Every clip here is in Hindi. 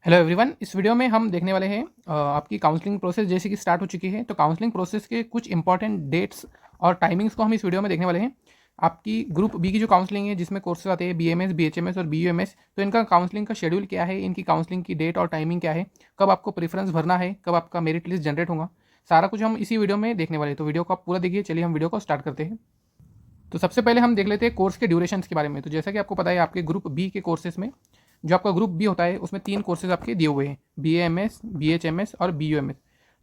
हेलो एवरीवन, इस वीडियो में हम देखने वाले हैं आपकी काउंसलिंग प्रोसेस जैसे कि स्टार्ट हो चुकी है। तो काउंसलिंग प्रोसेस के कुछ इंपॉर्टेंट डेट्स और टाइमिंग्स को हम इस वीडियो में देखने वाले हैं। आपकी ग्रुप बी की जो काउंसलिंग है जिसमें कोर्सेज आते हैं बीएमएस, बीएचएमएस और बीयूएमएस, तो इनका काउंसलिंग का शेड्यूल क्या है, इनकी काउंसलिंग की डेट और टाइमिंग क्या है, कब आपको प्रेफरेंस भरना है, कब आपका मेरिट लिस्ट जनरेट होगा, सारा कुछ हम इसी वीडियो में देखने वाले हैं। तो वीडियो को आप पूरा देखिए। चलिए हम वीडियो को स्टार्ट करते हैं। तो सबसे पहले हम देख लेते हैं कोर्स के ड्यूरेशंस के बारे में। तो जैसा कि आपको पता है, आपके ग्रुप बी के कोर्सेज में जो आपका ग्रुप बी होता है उसमें 3 कोर्सेज आपके दिए हुए हैं, बीएएमएस, बीएचएमएस और बीयूएमएस।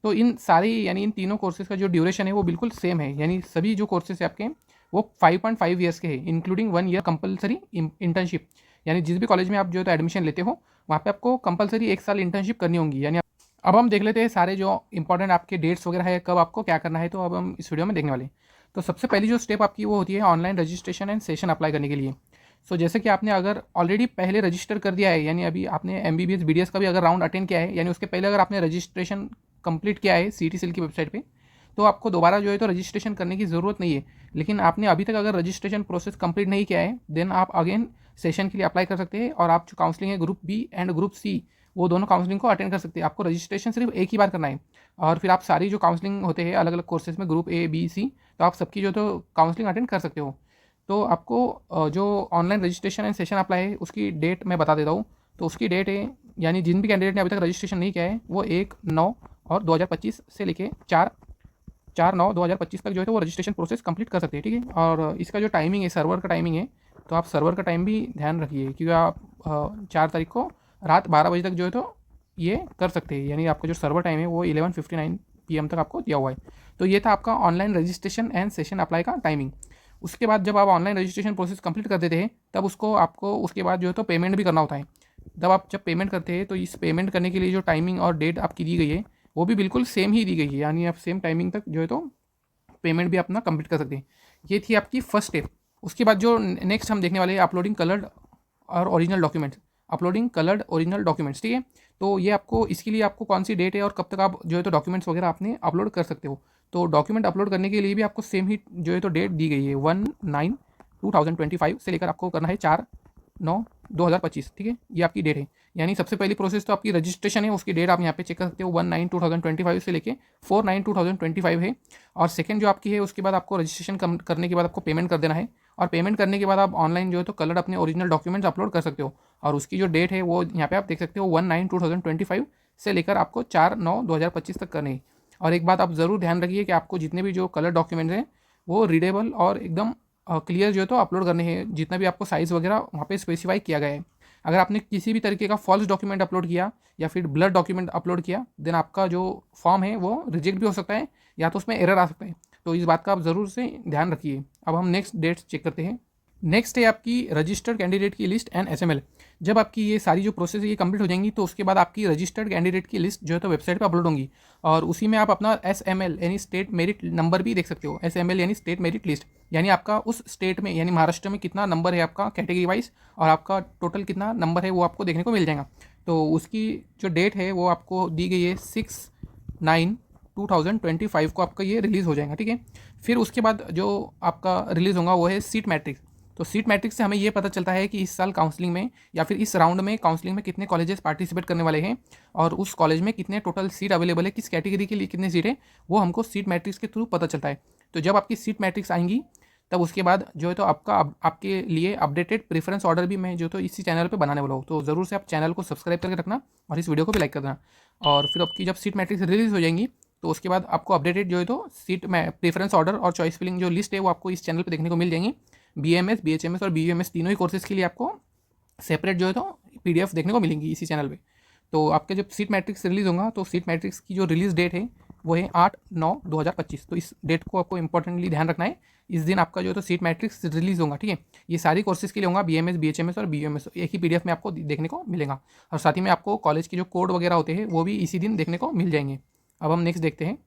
तो इन सारी यानी इन तीनों कोर्सेज का जो ड्यूरेशन है वो बिल्कुल सेम है। यानी सभी जो कोर्सेज है आपके वो 5.5 ईयर्स के हैं, इंक्लूडिंग 1 ईयर कंपलसरी इंटर्नशिप। यानी जिस भी कॉलेज में आप जो है तो एडमिशन लेते हो वहाँ पे आपको कंपलसरी 1 साल इंटर्नशिप करनी होगी। यानी अब हम देख लेते हैं सारे जो इंपॉर्टेंट आपके डेट्स वगैरह है, कब आपको क्या करना है। तो अब हम इस वीडियो में देखने वाले हैं। तो सबसे पहली जो स्टेप आपकी वो होती है online registration and session apply करने के लिए। सो जैसे कि आपने अगर ऑलरेडी पहले रजिस्टर कर दिया है, यानी अभी आपने एमबीबीएस बीडीएस का भी अगर राउंड अटेंड किया है, यानी उसके पहले अगर आपने रजिस्ट्रेशन कंप्लीट किया है सीटी सेल की वेबसाइट पे, तो आपको दोबारा जो है तो रजिस्ट्रेशन करने की ज़रूरत नहीं है। लेकिन आपने अभी तक अगर रजिस्ट्रेशन प्रोसेस कंप्लीट नहीं किया है, देन आप अगेन सेशन के लिए अप्लाई कर सकते हैं और आप जो काउंसलिंग है group B and group C, वो दोनों काउंसलिंग को अटेंड कर सकते हैं। आपको रजिस्ट्रेशन सिर्फ एक ही बार करना है और फिर आप सारी जो काउंसलिंग होते हैं अलग अलग कोर्सेज में, ग्रुप ए बी सी, तो आप सबकी जो तो काउंसलिंग अटेंड कर सकते हो। तो आपको जो online registration and session apply है उसकी डेट मैं बता देता हूँ। तो उसकी डेट है, यानी जिन भी कैंडिडेट ने अभी तक रजिस्ट्रेशन नहीं किया है वो 1/9/2025 से लेके 4/9/2025 तक जो है तो वो रजिस्ट्रेशन प्रोसेस कंप्लीट कर सकते हैं। ठीक है। और इसका जो टाइमिंग है, सर्वर का टाइमिंग है, तो आप सर्वर का टाइम भी ध्यान रखिए क्योंकि आप 4 तारीख को रात 12 बजे तक जो है तो ये कर सकते हैं। यानी आपका जो सर्वर टाइम है वो 11:59 PM तक आपको दिया हुआ है। तो ये था आपका online registration and session apply का टाइमिंग। उसके बाद जब आप ऑनलाइन रजिस्ट्रेशन प्रोसेस कंप्लीट कर देते हैं तब उसको आपको उसके बाद जो है तो पेमेंट भी करना होता है। तब आप जब पेमेंट करते हैं तो इस पेमेंट करने के लिए जो टाइमिंग और डेट आपकी दी गई है वो भी बिल्कुल सेम ही दी गई है। यानी आप सेम टाइमिंग तक जो है तो पेमेंट भी अपना कंप्लीट कर सकते हैं। ये थी आपकी फर्स्ट स्टेप। उसके बाद जो नेक्स्ट हम देखने वाले हैं अपलोडिंग कलर्ड और original documents. Uploading coloured original documents, ठीक है। तो ये आपको इसके लिए आपको कौन सी डेट है और कब तक आप जो है तो डॉक्यूमेंट्स वगैरह आपने अपलोड कर सकते हो। तो डॉक्यूमेंट अपलोड करने के लिए भी आपको सेम ही जो है तो डेट दी गई है 1/9/2025 से लेकर आपको करना है 4/9/2025। ठीक है, ये आपकी डेट है। यानी सबसे पहली प्रोसेस तो आपकी रजिस्ट्रेशन है, उसकी डेट आप यहाँ पे चेक कर सकते हो 1/9/2025 से लेके 4/9/2025 है। और सेकंड जो आपकी है उसके बाद आपको रजिस्ट्रेशन करने के बाद आपको पेमेंट कर देना है और पेमेंट करने के बाद आप ऑनलाइन जो है तो कलर अपने ओरिजिनल डॉक्यूमेंट्स अपलोड कर सकते हो। और उसकी जो डेट है वो यहाँ पे आप देख सकते हो 1/9/2025 से लेकर आपको 4/9/2025 तक करनी है। और एक बात आप ज़रूर ध्यान रखिए कि आपको जितने भी जो कलर डॉक्यूमेंट्स हैं वो रीडेबल और एकदम क्लियर जो है तो अपलोड करने हैं, जितना भी आपको साइज़ वगैरह वहाँ पे स्पेसिफाई किया गया है। अगर आपने किसी भी तरीके का फॉल्स डॉक्यूमेंट अपलोड किया या फिर ब्लड डॉक्यूमेंट अपलोड किया, देन आपका जो फॉर्म है वो रिजेक्ट भी हो सकता है या तो उसमें एरर आ सकता है। तो इस बात का आप ज़रूर से ध्यान रखिए। अब हम नेक्स्ट डेट्स चेक करते हैं। नेक्स्ट है आपकी रजिस्टर्ड कैंडिडेट की लिस्ट एंड एसएमएल। जब आपकी ये सारी जो प्रोसेस है ये कंप्लीट हो जाएंगी तो उसके बाद आपकी रजिस्टर्ड कैंडिडेट की लिस्ट जो है तो वेबसाइट पे अपलोड होंगी और उसी में आप अपना एसएमएल यानी स्टेट मेरिट नंबर भी देख सकते हो। एसएमएल यानी स्टेट मेरिट लिस्ट, यानी आपका उस स्टेट में यानी महाराष्ट्र में कितना नंबर है आपका कैटेगरी वाइज और आपका टोटल कितना नंबर है वो आपको देखने को मिल जाएगा। तो उसकी जो डेट है वो आपको दी गई है 6/9/2025 को आपका ये रिलीज़ हो जाएगा। ठीक है। फिर उसके बाद जो आपका रिलीज़ होगा वो है सीट मैट्रिक्स। तो सीट मैट्रिक्स से हमें ये पता चलता है कि इस साल काउंसलिंग में या फिर इस राउंड में काउंसलिंग में कितने कॉलेजेस पार्टिसिपेट करने वाले हैं और उस कॉलेज में कितने टोटल सीट अवेलेबल है, किस कैटेगरी के लिए कितनी सीट है, वो हमको सीट मैट्रिक्स के थ्रू पता चलता है। तो जब आपकी सीट मैट्रिक्स आएंगी तब उसके बाद जो है तो आपके लिए अपडेटेड प्रेफरेंस ऑर्डर भी मैं जो तो इसी चैनल पे बनाने वाला हूँ। तो ज़रूर से आप चैनल को सब्सक्राइब करके रखना और इस वीडियो को भी लाइक कर देना। और फिर आपकी जब सीट मैट्रिक्स रिलीज़ हो जाएंगी तो उसके बाद आपको अपडेटेड जो है तो सीट में प्रेफरेंस ऑर्डर और चॉइस फिलिंग जो लिस्ट है वो आपको इस चैनल पर देखने को मिल जाएंगी। बीएमएस, बीएचएमएस और बीयूएमएस तीनों ही कोर्सेज़ के लिए आपको सेपरेट जो है तो पीडीएफ देखने को मिलेंगी इसी चैनल पे। तो आपके जब सीट मैट्रिक्स रिलीज़ होगा तो सीट मैट्रिक्स की जो रिलीज़ डेट है वो है 8/9/2025। तो इस डेट को आपको इंपॉर्टेंटली ध्यान रखना है। इस दिन आपका जो है तो सीट मैट्रिक्स रिलीज़ होगा। ठीक है। ये सारी कोर्सेज़ के लिए होगा, बीएमएस, बीएचएमएस और बीयूएमएस एक ही पीडीएफ में आपको देखने को मिलेगा। और साथ ही में आपको कॉलेज के जो कोड वगैरह होते हैं वो भी इसी दिन देखने को मिल जाएंगे। अब हम नेक्स्ट देखते हैं।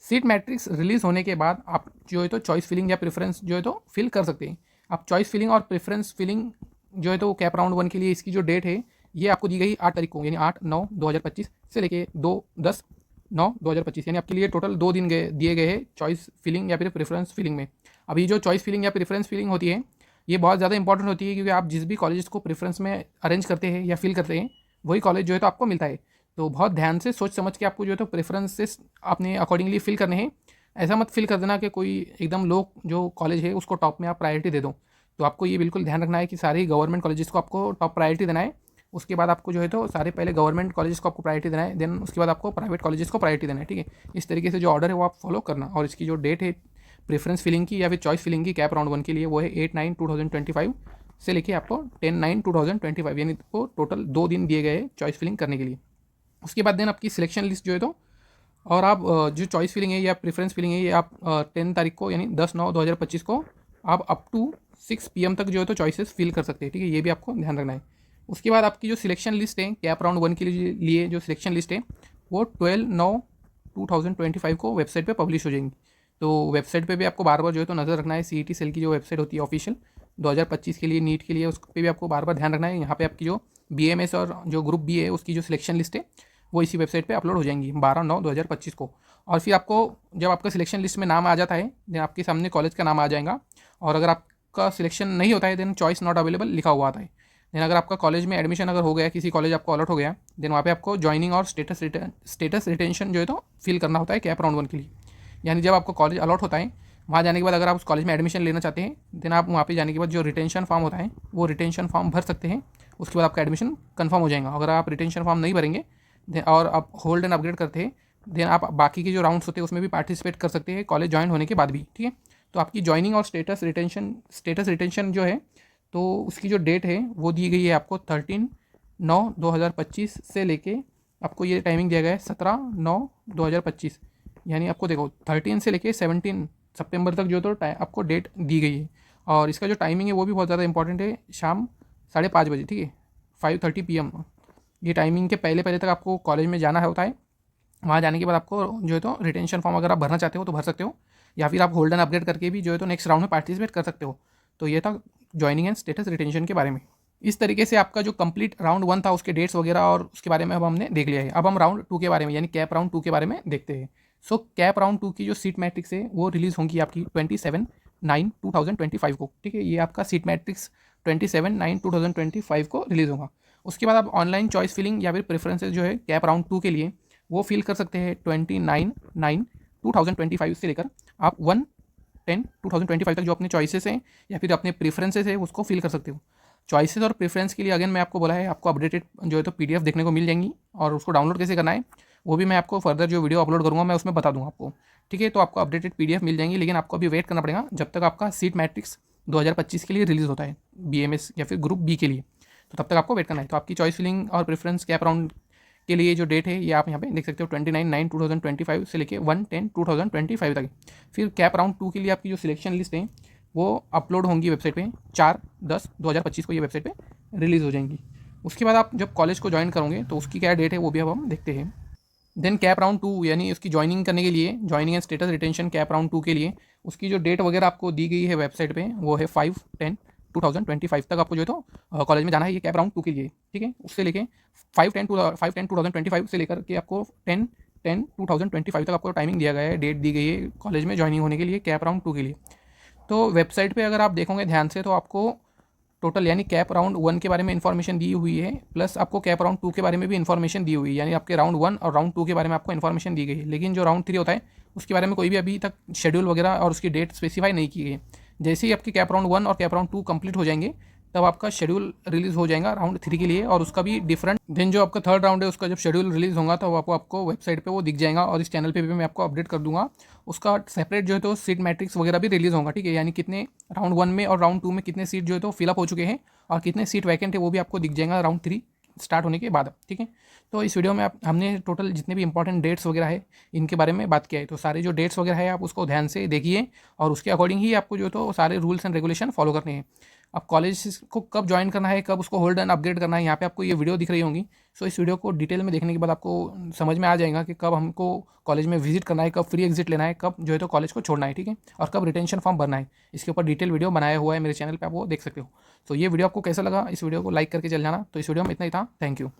सीट मैट्रिक्स रिलीज़ होने के बाद आप जो है तो चॉइस फिलिंग या प्रेफरेंस जो है तो फिल कर सकते हैं। आप चॉइस फिलिंग और प्रेफरेंस फिलिंग जो है तो कैप राउंड 1 के लिए इसकी जो डेट है ये आपको दी गई 8 तारीख को, यानी 8/9/2025 से लेके 2/10/9/2025, यानी आपके लिए टोटल 2 दिन दिए गए हैं चॉइस फिलिंग या फिर प्रेफरेंस फिलिंग में। अभी जो चॉइस फिलिंग या प्रेफरेंस फिलिंग होती है ये बहुत ज़्यादा इंपॉर्टेंट होती है क्योंकि आप जिस भी कॉलेज को प्रेफरेंस में अरेंज करते हैं या फिल करते हैं वही कॉलेज जो है तो आपको मिलता है। तो बहुत ध्यान से सोच समझ के आपको जो है तो प्रेफरेंसेस अपने अकॉर्डिंगली फिल करने हैं। ऐसा मत फिल कर देना कि कोई एकदम लो जो कॉलेज है उसको टॉप में आप प्रायोरिटी दे दो। तो आपको ये बिल्कुल ध्यान रखना है कि सारे गवर्नमेंट कॉलेजेस को आपको टॉप प्रायोरिटी देना है। उसके बाद आपको जो है तो सारे पहले गवर्नमेंट कॉलेजेस को आपको प्रायोरिटी देना है, देन उसके बाद आपको प्राइवेट कॉलेजेस को प्रायोरिटी देना है, ठीक है। इस तरीके से जो ऑर्डर है वो आप फॉलो करना। और इसकी जो डेट है प्रेफरेंस फिलिंग की या फिर चॉइस फिलिंग की कैप राउंड 1 के लिए वो है 8/9/2025 से लेके आपको 10/9/2025, यानी आपको टोटल 2 दिन दिए गए चॉइस फिलिंग करने के लिए। उसके बाद देन आपकी सिलेक्शन लिस्ट जो है तो, और आप जो चॉइस फिलिंग है या प्रेफरेंस फिलिंग है ये आप 10 तारीख को यानी 10/9/2025 को आप अप टू 6 PM तक जो है तो चॉइसेस फिल कर सकते हैं, ठीक है। ये भी आपको ध्यान रखना है। उसके बाद आपकी जो सिलेक्शन लिस्ट है कैप राउंड 1 के लिए जो सिलेक्शन लिस्ट है वो 12/9/2025 को वेबसाइट पे पब्लिश हो जाएंगी। तो वेबसाइट पे भी आपको बार बार जो है तो नज़र रखना है। CET सेल की जो वेबसाइट होती है ऑफिशियल 2025 के लिए नीट के लिए, उस पर भी आपको बार बार ध्यान रखना है। यहाँ पे आपकी जो BMS और जो ग्रुप बी है उसकी जो सिलेक्शन लिस्ट है वो इसी वेबसाइट पे अपलोड हो जाएंगी 12/9/2025 को। और फिर आपको जब आपका सिलेक्शन लिस्ट में नाम आ जाता है देन आपके सामने कॉलेज का नाम आ जाएगा। और अगर आपका सिलेक्शन नहीं होता है देन चॉइस नॉट अवेलेबल लिखा हुआ आता है। देन अगर आपका कॉलेज में एडमिशन अगर हो गया, किसी कॉलेज आपको अलॉट हो गया, देन वहाँ पे आपको ज्वाइनिंग और स्टेटस रिटेंशन जो है तो फिल करना होता है कैप राउंड 1 के लिए। यानी जब आपको कॉलेज अलॉट होता है वहाँ जाने के बाद अगर आप उस कॉलेज में एडमिशन लेना चाहते हैं देन आप वहाँ पे जाने के बाद जो रिटेंशन फॉर्म होता है वो रिटेंशन फॉर्म भर सकते हैं। उसके बाद आपका एडमिशन कन्फर्म हो जाएगा। अगर आप रिटेंशन फॉर्म नहीं भरेंगे और आप होल्ड एंड अपग्रेड करते हैं देन आप बाकी के जो राउंड्स होते हैं उसमें भी पार्टिसिपेट कर सकते हैं कॉलेज ज्वाइन होने के बाद भी, ठीक है। तो आपकी ज्वाइनिंग और स्टेटस रिटेंशन जो है तो उसकी जो डेट है वो दी गई है आपको 13/9/2025 से लेके आपको ये टाइमिंग दिया गया है 17/9/2025। यानी आपको देखो 13 से लेके 17 सितंबर तक जो तो आपको डेट दी गई है। और इसका जो टाइमिंग है वो भी बहुत ज़्यादा इंपॉर्टेंट है, शाम 5:30 बजे, ठीक है, 5:30 PM। ये टाइमिंग के पहले पहले तक आपको कॉलेज में जाना होता है। वहाँ जाने के बाद आपको जो है तो रिटेंशन फॉर्म अगर आप भरना चाहते हो तो भर सकते हो, या फिर आप होल्ड एंड अपग्रेड करके भी जो है तो नेक्स्ट राउंड में पार्टिसिपेट कर सकते हो। तो ये था ज्वाइनिंग एंड स्टेटस रिटेंशन के बारे में। इस तरीके से आपका जो कंप्लीट राउंड 1 था उसके डेट्स वगैरह और उसके बारे में अब हमने देख लिया है। अब हम राउंड 2 के बारे में यानी कैप राउंड 2 के बारे में देखते हैं। सो कैप राउंड 2 की जो सीट मैट्रिक्स है वो रिलीज़ होंगी आपकी 27/9/2025 को, ठीक है। ये आपका सीट मैट्रिक्स 27/9/2025 को रिलीज़ होगा। उसके बाद आप ऑनलाइन चॉइस फिलिंग या फिर प्रेफरेंसेज जो है कैप राउंड 2 के लिए वो फिल कर सकते हैं 29/9/2025 से लेकर आप 1/10/2025 तक जो अपने चॉइसेस हैं या फिर अपने प्रेफरेंसेस है उसको फिल कर सकते हो। चॉइसेस और प्रेफरेंस के लिए अगेन मैं आपको बोला है आपको अपडेटेड जो है तो PDF देखने को मिल जाएंगी, और उसको डाउनलोड कैसे करना है वो भी मैं आपको फर्दर जो वीडियो अपलोड करूँगा मैं उसमें बता दूँगा आपको, ठीक है। तो आपको अपडेटेड PDF मिल जाएंगी, लेकिन आपको अभी वेट करना पड़ेगा जब तक आपका सीट मैट्रिक्स 2025 के लिए रिलीज़ होता है BMS या फिर ग्रुप बी के लिए, तो तब तक आपको वेट करना है। तो आपकी चॉइस फिलिंग और प्रेफरेंस कैप राउंड के लिए जो डेट है ये आप यहाँ पे देख सकते हो 29/9/2025 से लेके 1/10/2025 तक। फिर कैप राउंड 2 के लिए आपकी जो सिलेक्शन लिस्ट है वो अपलोड होंगी वेबसाइट पे 4/10/2025 को ये वेबसाइट पे रिलीज़ हो जाएंगी। उसके बाद आप जब कॉलेज को ज्वाइन करोगे तो उसकी क्या डेट है वो भी अब हम देखते हैं। देन कैप राउंड 2 यानी उसकी ज्वाइनिंग करने के लिए joining and status retention cap round 2 के लिए उसकी जो डेट वगैरह आपको दी गई है वेबसाइट पे वो है 5/10/2025 तक आपको जो है तो कॉलेज में जाना है ये कैप राउंड 2 के लिए, ठीक है। उससे लेके 5/10/2025 से लेकर के आपको 10/10/2025 तक आपको टाइमिंग दिया गया है, डेट दी गई है कॉलेज में ज्वाइनिंग होने के लिए कैप राउंड 2 के लिए। तो वेबसाइट पे अगर आप देखोगे ध्यान से तो आपको टोटल यानी कैप राउंड 1 के बारे में इन्फॉर्मेशन दी हुई है, प्लस आपको कैप राउंड 2 के बारे में भी इन्फॉर्मेशन दी हुई है। यानी आपके राउंड 1 और राउंड 2 के बारे में आपको इन्फॉर्मेशन दी गई है, लेकिन जो राउंड 3 होता है उसके बारे में कोई भी अभी तक शेड्यूल वगैरह और उसकी डेट स्पेसिफाई नहीं की गई। जैसे ही आपकी कैप राउंड 1 और कैप राउंड 2 कंप्लीट हो जाएंगे तब आपका शेड्यूल रिलीज़ हो जाएगा राउंड 3 के लिए, और उसका भी डिफरेंट दिन जो आपका थर्ड राउंड है उसका जब शेड्यूल रिलीज़ होगा तो आपको वेबसाइट पे वो दिख जाएगा, और इस चैनल पे भी मैं आपको अपडेट कर दूंगा। उसका सेपरेट जो है तो सीट मैट्रिक्स वगैरह भी रिलीज़ होगा, ठीक है। यानी कितने राउंड 1 में और राउंड 2 में कितने सीट जो है तो फिलअप हो चुके हैं और कितने सीट वैकेंट है वो भी आपको दिख जाएगा राउंड 3 स्टार्ट होने के बाद, ठीक है। तो इस वीडियो में हमने टोटल जितने भी इंपॉर्टेंट डेट्स वगैरह है इनके बारे में बात किया है। तो सारे जो डेट्स वगैरह है आप उसको ध्यान से देखिए और उसके अकॉर्डिंग ही आपको जो तो सारे रूल्स एंड रेगुलेशन फॉलो करने हैं। अब कॉलेज को कब ज्वाइन करना है, कब उसको होल्ड एंड अपग्रेड करना है, यहाँ पे आपको ये वीडियो दिख रही होंगी। सो इस वीडियो को डिटेल में देखने के बाद आपको समझ में आ जाएगा कि कब हमको कॉलेज में विजिट करना है, कब फ्री एग्जिट लेना है, कब जो है तो कॉलेज को छोड़ना है, ठीक है, और कब रिटेंशन फॉर्म भरना है। इसके ऊपर डिटेल वीडियो बनाया हुआ है मेरे चैनल पर, आप वो देख सकते हो। तो ये वीडियो आपको कैसा लगा, इस वीडियो को लाइक करके चल जाना। तो इस वीडियो में इतना ही था, थैंक यू।